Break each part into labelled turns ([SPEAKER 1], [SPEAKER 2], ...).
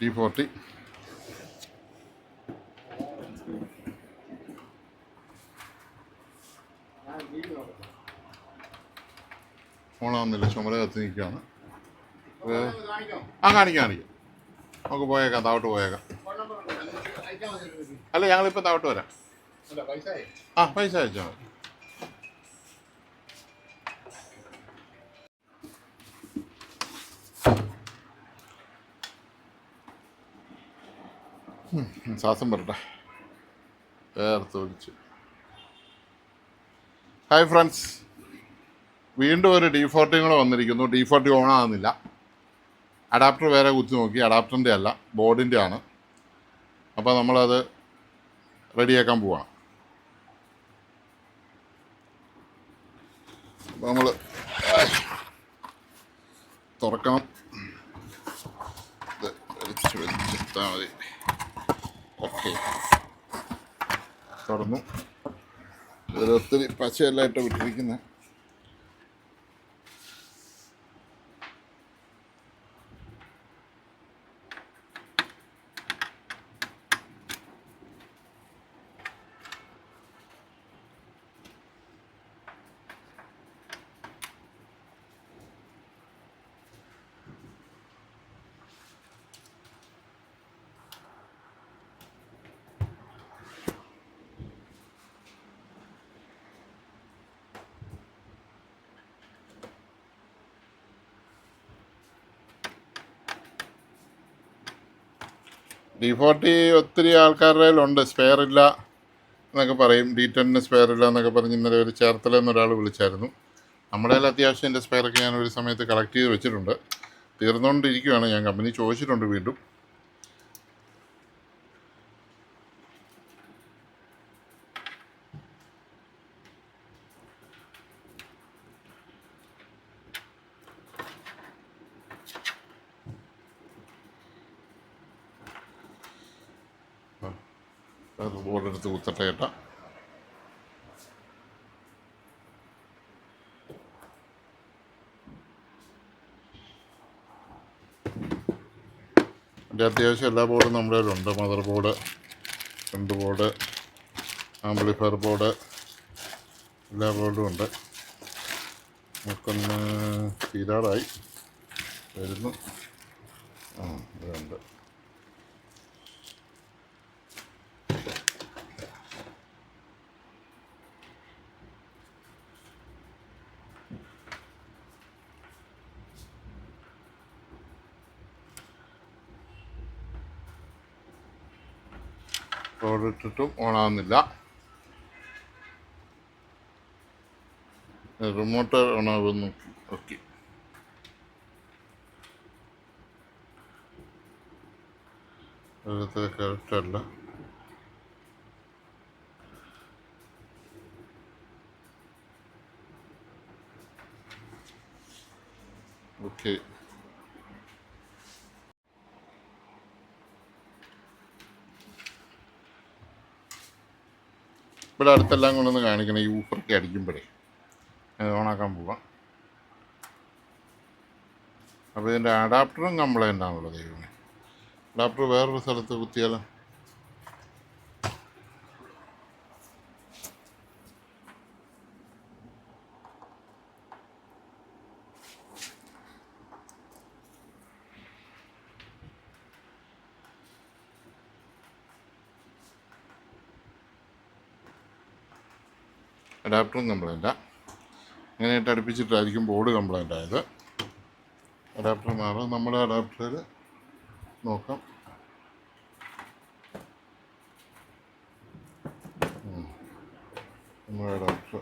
[SPEAKER 1] D40. ഓണാവുന്നില്ല, ചുമല കത്തി നിൽക്കുകയാണ്. കാണിക്കാം. നമുക്ക് പോയേക്കാം, താവട്ട് പോയേക്കാം. അല്ല, ഞങ്ങളിപ്പോൾ താവട്ട് വരാം. പൈസ അയച്ചാൽ മതി. ശ്വാസം വരട്ടെ, വേർത്ത് ഒലിച്ച്. ഹായ് ഫ്രണ്ട്സ്, വീണ്ടും ഒരു D40 കൂടെ വന്നിരിക്കുന്നു. D40 ഓണാകുന്നില്ല. അഡാപ്റ്റർ വേറെ കുത്തി നോക്കി, അഡാപ്റ്ററിൻ്റെ അല്ല, ബോർഡിൻ്റെ ആണ്. അപ്പോൾ നമ്മളത് റെഡിയാക്കാൻ പോവാണ്. അപ്പോൾ നമ്മൾ തുറക്കണം. വെച്ചിട്ടാൽ മതി. ഓക്കെ, തുറന്നു. ഒത്തിരി പശയെല്ലായിട്ട് വിട്ടിരിക്കുന്നത്. D40 ഒത്തിരി ആൾക്കാരുടെ കയ്യിലുണ്ട്, സ്പെയർ ഇല്ല എന്നൊക്കെ പറയും. D10 സ്പെയർ ഇല്ല എന്നൊക്കെ പറഞ്ഞ് ഇന്നലെ ഒരു ചേർത്തലെന്നൊരാൾ വിളിച്ചായിരുന്നു. നമ്മുടെ കയ്യിൽ അത്യാവശ്യം എൻ്റെ സ്പെയറൊക്കെ ഞാൻ ഒരു സമയത്ത് കളക്ട് ചെയ്ത് വെച്ചിട്ടുണ്ട്. തീർന്നുകൊണ്ടിരിക്കുകയാണ്. ഞാൻ കമ്പനി ചോദിച്ചിട്ടുണ്ട് വീണ്ടും. ബോർഡെടുത്ത് കുത്തട്ടെ കേട്ടോ. എൻ്റെ അത്യാവശ്യം എല്ലാ ബോർഡും നമ്മുടെ കയ്യിലുണ്ട്. Mother board, front board, amplifier board, എല്ലാ ബോർഡും ഉണ്ട്. നമുക്കൊന്ന് തീരാറായി വരുന്നു. ഇതുണ്ട്. ബോർഡ് ഇട്ടിട്ടും ഓണാകുന്നില്ല. റിമോട്ട് ഓണാകുന്നു. ഓക്കെ, അതൊക്കെ കറക്റ്റല്ല. ഓക്കെ, ഇവിടെ അടുത്തെല്ലാം കൊണ്ടൊന്ന് കാണിക്കണം. ഈ ഊപ്പറൊക്കെ അടിക്കുമ്പോഴേ ഓണാക്കാൻ പോവാം. അപ്പോൾ ഇതിൻ്റെ അഡാപ്റ്ററും കംപ്ലൈൻ്റ് ആണല്ലോ ദൈവമേ. അഡാപ്റ്റർ വേറൊരു സ്ഥലത്ത് കുത്തിയാലോ. അഡാപ്റ്ററും കംപ്ലൈൻറ്റാണ്. ഇങ്ങനെയായിട്ട് അടുപ്പിച്ചിട്ടായിരിക്കും ബോർഡ് കംപ്ലൈൻ്റ് ആയത്. അഡാപ്റ്റർ മാറാം. നമ്മുടെ അഡാപ്റ്ററിൽ നോക്കാം. നമ്മുടെ അഡാപ്റ്റർ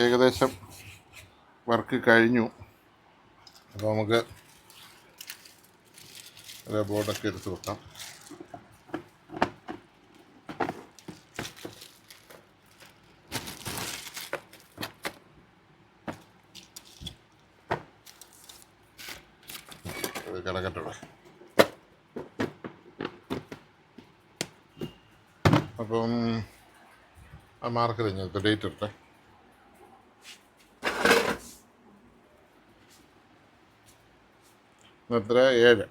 [SPEAKER 1] ഏകദേശം വർക്ക് കഴിഞ്ഞു. അപ്പോൾ നമുക്ക് ബോർഡൊക്കെ എടുത്ത് വെക്കാം. കിടക്കട്ടെ. അപ്പം ആ മാർക്ക് കഴിഞ്ഞു ഡേറ്റ് ഇട്ടെ. എത്ര? 7.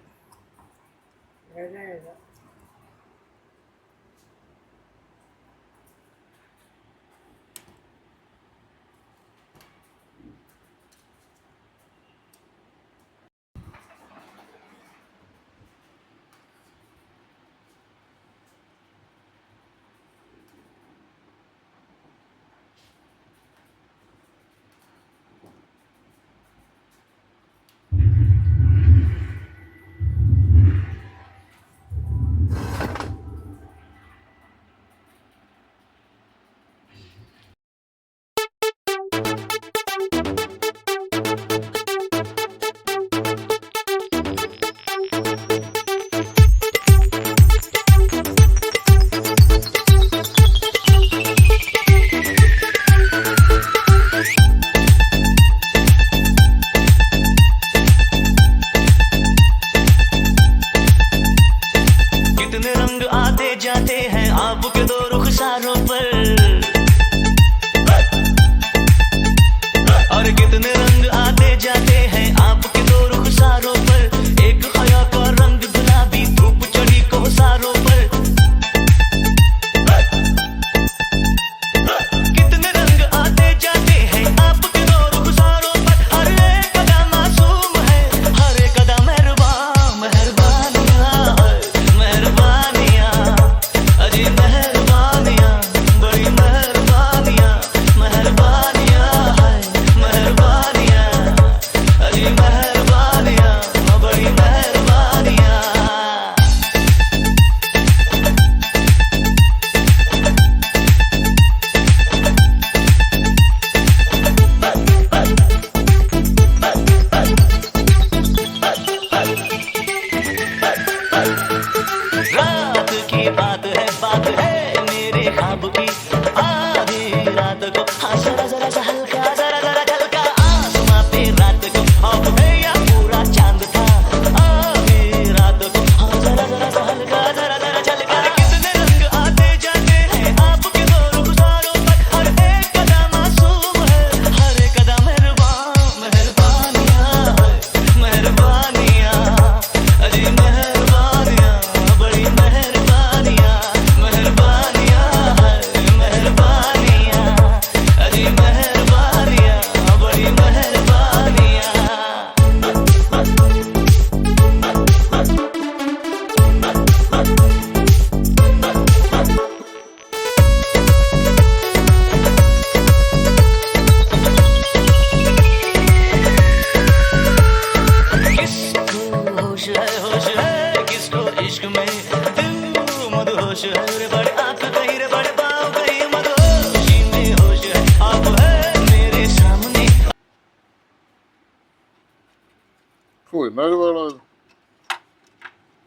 [SPEAKER 1] എന്നാലും വേണം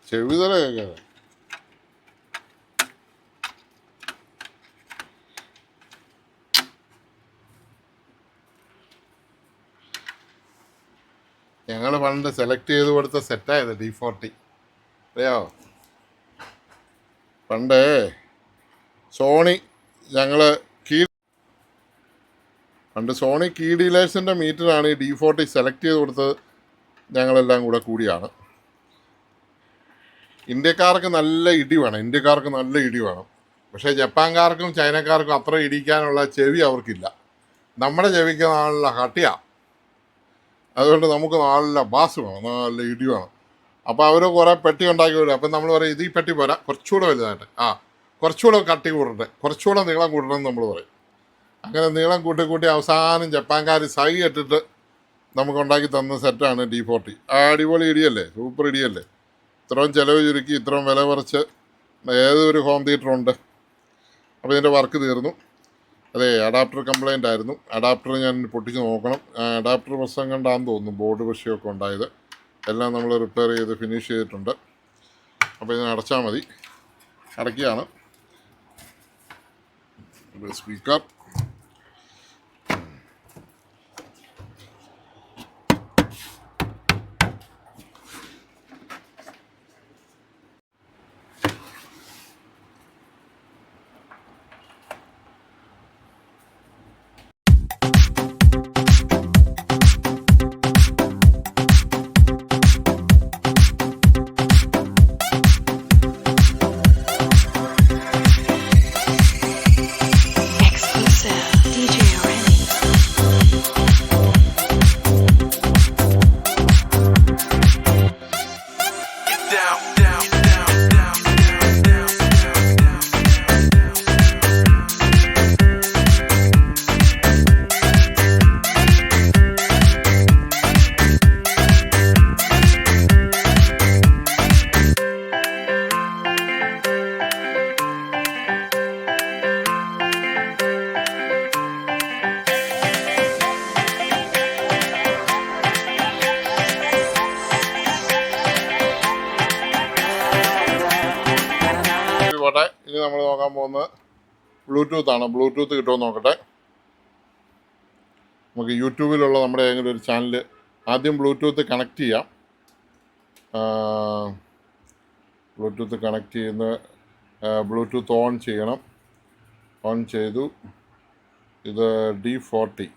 [SPEAKER 1] ചെവിതല കേൾക്കാതെ. ഞങ്ങൾ പണ്ട് സെലക്ട് ചെയ്ത് കൊടുത്ത സെറ്റായത് D40 അറിയോ? പണ്ട് സോണി സോണി കീ ഡീലേഴ്സിൻ്റെ മീറ്ററാണ് ഈ D40 സെലക്ട് ചെയ്ത് കൊടുത്തത്. ഞങ്ങളെല്ലാം കൂടിയാണ്. ഇന്ത്യക്കാർക്ക് നല്ല ഇടി വേണം. പക്ഷേ ജപ്പാൻകാർക്കും ചൈനക്കാർക്കും അത്ര ഇടിക്കാനുള്ള ചെവി അവർക്കില്ല. നമ്മുടെ ചെവിക്ക് നല്ല കട്ടിയാണ്. അതുകൊണ്ട് നമുക്ക് നല്ല ബാസ് വേണം, നല്ല ഇടി വേണം. അപ്പോൾ അവർ കുറേ പെട്ടി ഉണ്ടാക്കി വിടും. അപ്പം നമ്മൾ പറയും, ഇത് ഈ പെട്ടി പോരാ, കുറച്ചുകൂടെ വലുതായിട്ട്, കുറച്ചുകൂടെ കട്ടി കൂടട്ടെ, കുറച്ചുകൂടെ നീളം കൂട്ടണം എന്ന് നമ്മൾ പറയും. അങ്ങനെ നീളം കൂട്ടി അവസാനം ജപ്പാൻകാർ സൈ ഇട്ടിട്ട് നമുക്കുണ്ടാക്കി തന്ന സെറ്റാണ് D40. അടിപൊളി ഇടിയല്ലേ, സൂപ്പർ ഇടിയല്ലേ. ഇത്രയും ചിലവ് ചുരുക്കി ഇത്രയും വില കുറച്ച് ഏതൊരു ഹോം തിയേറ്ററുണ്ട്. അപ്പോൾ ഇതിൻ്റെ വർക്ക് തീർന്നു. അതെ, അഡാപ്റ്റർ കംപ്ലൈൻ്റ് ആയിരുന്നു. അഡാപ്റ്റർ ഞാൻ പൊട്ടിച്ച് നോക്കണം. അഡാപ്റ്റർ പ്രശ്നം കണ്ടാന്ന് തോന്നുന്നു ബോർഡ് വിഷയമൊക്കെ ഉണ്ടായത്. എല്ലാം നമ്മൾ റിപ്പയർ ചെയ്ത് ഫിനിഷ് ചെയ്തിട്ടുണ്ട്. അപ്പോൾ ഇതിനെ അടച്ചാൽ മതി. അടയ്ക്കുകയാണ്. സ്പീക്കർ പോട്ടെ. ഇനി നമ്മൾ നോക്കാൻ പോകുന്നത് ബ്ലൂടൂത്താണ്. ബ്ലൂടൂത്ത് കിട്ടുമോ നോക്കട്ടെ. നമുക്ക് യൂട്യൂബിലുള്ള നമ്മുടെ ഏതെങ്കിലും ഒരു ചാനൽ ആദ്യം ബ്ലൂടൂത്ത് കണക്ട് ചെയ്യാം. ബ്ലൂടൂത്ത് കണക്ട് ചെയ്യുന്ന ബ്ലൂടൂത്ത് ഓൺ ചെയ്യണം. ഓൺ ചെയ്തു. ഇത് D40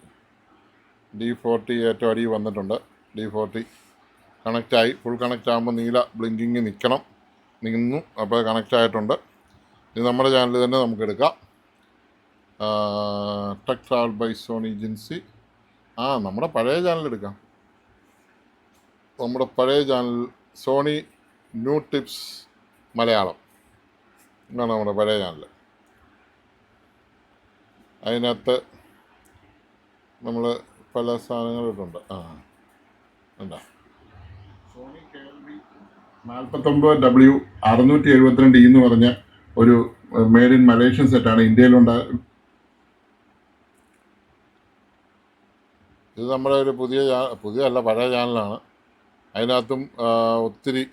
[SPEAKER 1] ഏറ്റവും അടിയിൽ വന്നിട്ടുണ്ട്. D40 കണക്റ്റായി. ഫുൾ കണക്റ്റ് ആകുമ്പോൾ നീല ബ്ലിങ്കിങ് നിന്നു. അപ്പോൾ കണക്റ്റ് ആയിട്ടുണ്ട്. ഇത് നമ്മുടെ ചാനൽ തന്നെ നമുക്ക് എടുക്കാം. Tech travel by Sony agency. നമ്മുടെ പഴയ ചാനൽ എടുക്കാം. നമ്മുടെ പഴയ channel Sony new tips Malayalam എന്നാണ് നമ്മുടെ പഴയ ചാനൽ. അതിനകത്ത് നമ്മൾ പല സാധനങ്ങളിട്ടുണ്ട്. എന്താ സോണി KLB 49W672 എന്ന് പറഞ്ഞ ഒരു മെയ്ഡ് ഇൻ മലേഷ്യൻ സെറ്റാണ് ഇത് നമ്മുടെ ഒരു പുതിയല്ല പഴയ ചാനലാണ്. അതിനകത്തും ഒത്തിരി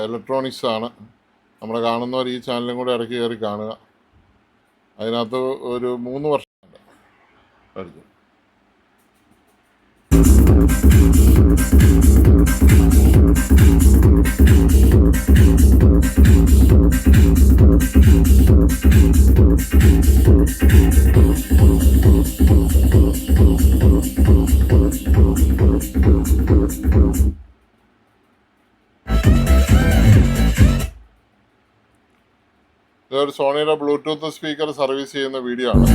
[SPEAKER 1] ഇലക്ട്രോണിക്സ് ആണ്. നമ്മൾ കാണുന്നവർ ഈ ചാനലും കൂടെ ഇടയ്ക്ക് കയറി കാണുക. അതിനകത്ത് ഒരു 3 വർഷം പഠിച്ചു. ഇതൊരു സോണിയുടെ ബ്ലൂടൂത്ത് സ്പീക്കർ സർവീസ് ചെയ്യുന്ന വീഡിയോ ആണ്.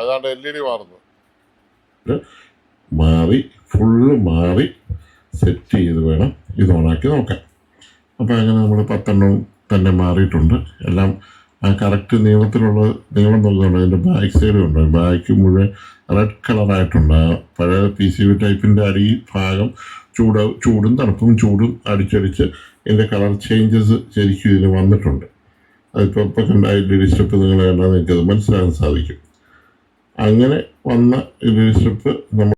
[SPEAKER 1] ഏതാണ്ട് LED ഫുള്ള് മാറി സെറ്റ് ചെയ്ത് വേണം ഇത് ഓണാക്കി നോക്കാൻ. അപ്പോൾ അങ്ങനെ നമ്മൾ 10 തന്നെ മാറിയിട്ടുണ്ട്. എല്ലാം കറക്റ്റ് നീളം നൽകുന്നുണ്ട്. അതിൻ്റെ ബാക്ക് സൈഡും ഉണ്ട്. ബാക്ക് മുഴുവൻ റെഡ് കളറായിട്ടുണ്ട്. പഴയ PCB ടൈപ്പിൻ്റെ അടി ഭാഗം ചൂടും തണുപ്പും അടിച്ചടിച്ച് ഇതിൻ്റെ കളർ ചേഞ്ചസ് ശരിക്കും ഇതിന് വന്നിട്ടുണ്ട്. അതിപ്പോൾ കണ്ട LED സ്ട്രിപ്പ് നിങ്ങൾ കണ്ടാൽ നിങ്ങൾക്കത് മനസ്സിലാക്കാൻ സാധിക്കും. അങ്ങനെ വന്ന LED സ്ട്രിപ്പ് നമ്മൾ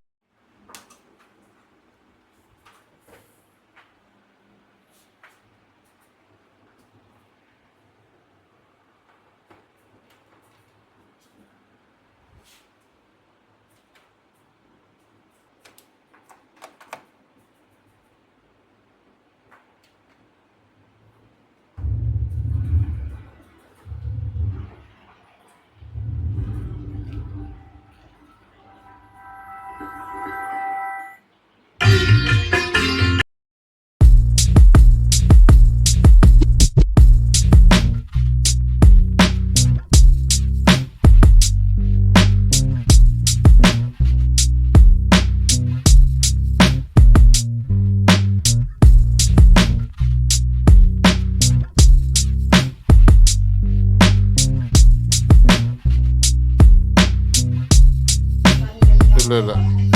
[SPEAKER 1] ഇല്ല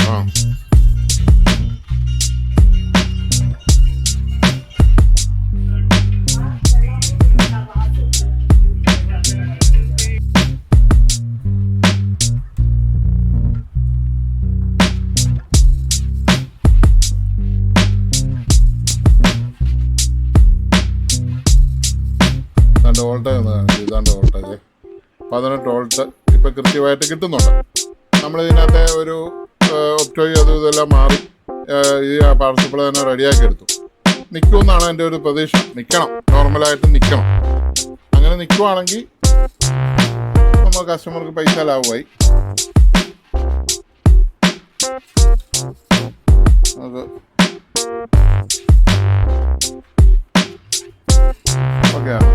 [SPEAKER 1] ആ വോൾട്ടേജ് ഒന്ന് കാണിച്ചു. ഇതാണ്ട് വോൾട്ടേജ് 18 വോൾട്ട് ഇപ്പം കൃത്യമായിട്ട് കിട്ടുന്നുണ്ട്. നമ്മളിതിനകത്തെ ഒരു ഒപ്റ്റോയും അതും ഇതെല്ലാം മാറി ഈ പവർ സപ്ലൈ തന്നെ റെഡിയാക്കി എടുത്തു. നിൽക്കുമെന്നാണ് എൻ്റെ ഒരു പ്രതീക്ഷ. നിൽക്കണം, നോർമലായിട്ട് നിൽക്കണം. അങ്ങനെ നിൽക്കുവാണെങ്കിൽ നമ്മൾ കസ്റ്റമർക്ക് പൈസ ലാഭമായി. അത് ഓക്കെയാണ്.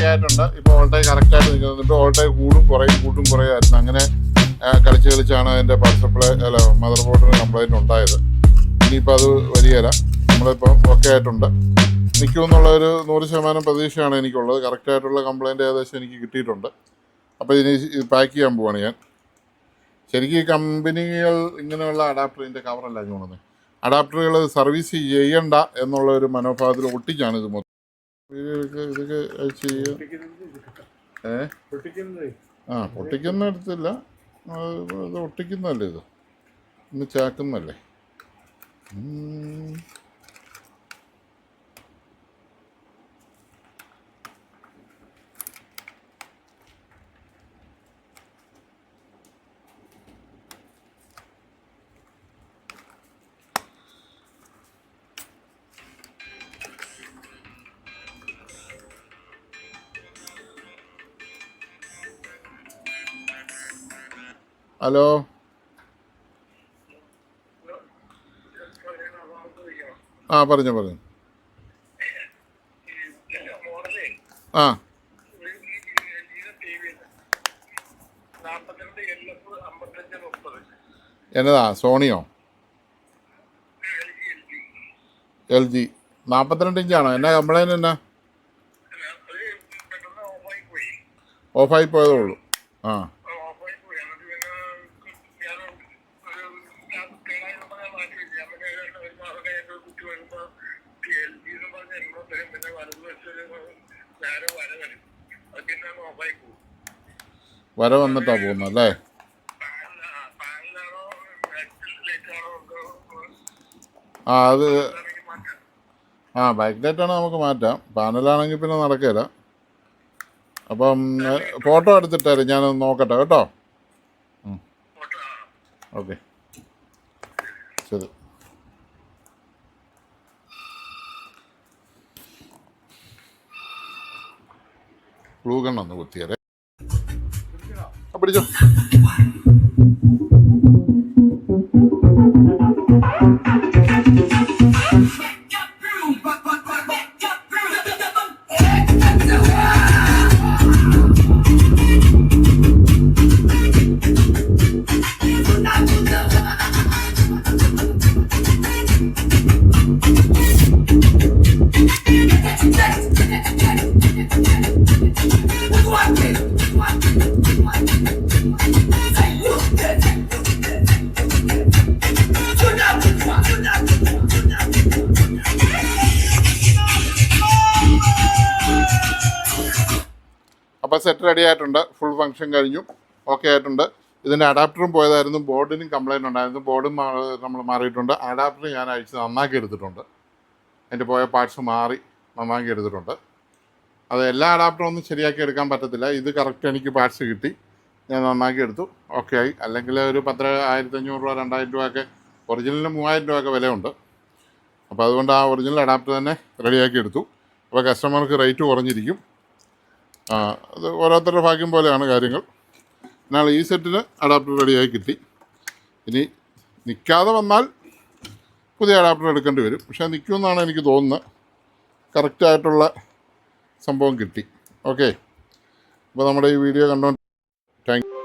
[SPEAKER 1] ായിട്ടുണ്ട്. ഇപ്പോൾ വോൾട്ടേജ് കറക്റ്റായിട്ട് നിൽക്കുന്നുണ്ട്. ഇപ്പോൾ വോൾട്ടേജ് കൂടും കുറയുമായിരുന്നു. അങ്ങനെ കളിച്ചാണ് അതിൻ്റെ പവർ സപ്ലൈ മദർ ബോർഡിന് കംപ്ലൈൻറ്റ് ഉണ്ടായത്. ഇനിയിപ്പോൾ അത് വരികയില്ല. നമ്മളിപ്പോൾ ഓക്കെ ആയിട്ടുണ്ട്. നിൽക്കുമെന്നുള്ളൊരു 100% പ്രതീക്ഷയാണ് എനിക്കുള്ളത്. കറക്റ്റായിട്ടുള്ള കംപ്ലൈൻറ്റ് ഏകദേശം എനിക്ക് കിട്ടിയിട്ടുണ്ട്. അപ്പോൾ ഇനി പാക്ക് ചെയ്യാൻ പോവാണ് ഞാൻ. ശരിക്കും ഈ കമ്പനികൾ ഇങ്ങനെയുള്ള അഡാപ്റ്ററിൻ്റെ കവറല്ല കൊണ്ടുവന്നത്. അഡാപ്റ്ററുകൾ സർവീസ് ചെയ്യണ്ട എന്നുള്ള ഒരു മനോഭാവത്തിൽ ഒട്ടിക്കാണ് ഇത് മൊത്തം. ഇതൊക്കെ ചെയ്യുക. പൊട്ടിക്കുന്ന എടുത്തില്ല, ഇത് ഒട്ടിക്കുന്നതല്ലേ, ഇത് ഇന്ന് ചാക്കുന്നല്ലേ. ഹലോ, പറഞ്ഞു ആ എന്നതാ സോണിയോ? LG 42 ഇഞ്ചാണോ? എന്നാ കംപ്ലൈൻറ്റ്? എന്നാ ഓഫായി പോയതേ ഉള്ളൂ. ആ വര വന്നിട്ടാ പോകുന്നല്ലേ? അത് ബാക്ക് ലൈറ്റാണ്, നമുക്ക് മാറ്റാം. പാനലാണെങ്കിൽ പിന്നെ നടക്കില്ല. അപ്പം ഫോട്ടോ എടുത്തിട്ടാലും ഞാനൊന്ന് നോക്കട്ടെ കേട്ടോ. ഓക്കെ, ശരി. ഗ്ലൂ ഗണ്ണൊന്ന് കുത്തിയാലേ. പിടിച്ചോ. അപ്പോൾ സെറ്റ് റെഡി ആയിട്ടുണ്ട്. ഫുൾ ഫങ്ഷൻ കഴിഞ്ഞു, ഓക്കെ ആയിട്ടുണ്ട്. ഇതിൻ്റെ അഡാപ്റ്ററും പോയതായിരുന്നു, ബോർഡിനും കംപ്ലൈൻറ്റ് ഉണ്ടായിരുന്നു. ബോർഡും നമ്മൾ മാറിയിട്ടുണ്ട്. അഡാപ്റ്റർ ഞാൻ അഴിച്ച് നന്നാക്കി എടുത്തിട്ടുണ്ട്. അതിൻ്റെ പോയ പാർട്സ് മാറി നന്നാക്കി എടുത്തിട്ടുണ്ട്. അത് എല്ലാ അഡാപ്റ്ററും ഒന്നും ശരിയാക്കി എടുക്കാൻ പറ്റത്തില്ല. ഇത് കറക്റ്റ് എനിക്ക് പാർട്സ് കിട്ടി, ഞാൻ നന്നാക്കി എടുത്തു, ഓക്കെ ആയി. അല്ലെങ്കിൽ ഒരു 1500 രൂപ 2000 രൂപയൊക്കെ, ഒറിജിനലിന് 3000 രൂപയൊക്കെ വിലയുണ്ട്. അപ്പോൾ അതുകൊണ്ട് ആ ഒറിജിനൽ അഡാപ്റ്റർ തന്നെ റെഡിയാക്കി എടുത്തു. അപ്പോൾ കസ്റ്റമർക്ക് റേറ്റ് കുറഞ്ഞിരിക്കും. അത് ഓരോരുത്തരുടെ ഭാഗ്യം പോലെയാണ് കാര്യങ്ങൾ. എന്നാൽ ഈ സെറ്റിന് അഡാപ്റ്റർ റെഡിയായി കിട്ടി. ഇനി നിൽക്കാതെ വന്നാൽ പുതിയ അഡാപ്റ്റർ എടുക്കേണ്ടി വരും. പക്ഷേ നിൽക്കുമെന്നാണ് എനിക്ക് തോന്നുന്നത്. കറക്റ്റായിട്ടുള്ള സംഭവം കിട്ടി. ഓക്കെ, അപ്പോൾ നമ്മുടെ ഈ വീഡിയോ കണ്ടോ. താങ്ക്